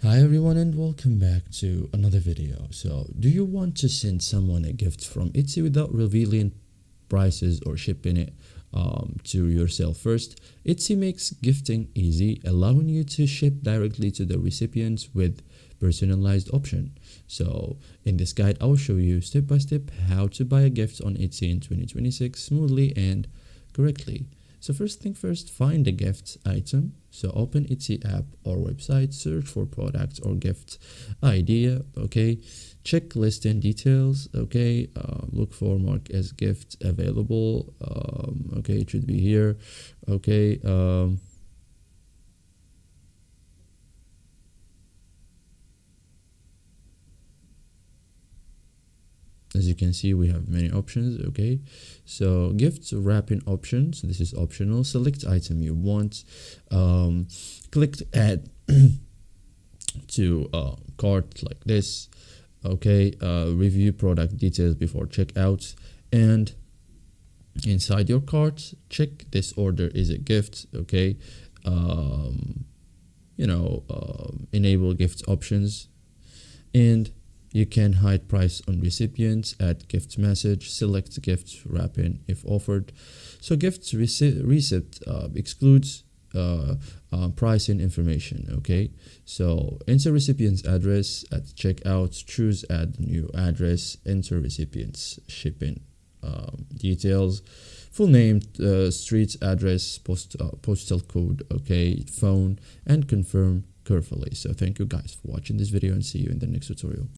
Hi everyone and welcome back to another video. So, do you want to send someone a gift from Etsy without revealing prices or shipping it to yourself first? Etsy makes gifting easy, allowing you to ship directly to the recipients with personalized option. So, in this guide, I'll show you step by step how to buy a gift on Etsy in 2026 smoothly and correctly. So first thing first, find the gift item. So open Etsy app or website, search for product or gift idea. Okay, check listing details. Okay, look for mark as gift available. Okay, it should be here. Okay. As you can see, we have many options. Okay, so gift wrapping options, this is optional. Select item you want, click add to cart like this. Okay, review product details before checkout, and inside your cart check this order is a gift. Okay, enable gift options, and you can hide price on recipients, add gift message, select gift wrapping if offered. So gift receipt excludes pricing information. Okay, so enter recipient's address at checkout, choose add new address, enter recipient's shipping details, full name, street address, postal code, okay, phone, and confirm carefully. So thank you guys for watching this video and see you in the next tutorial.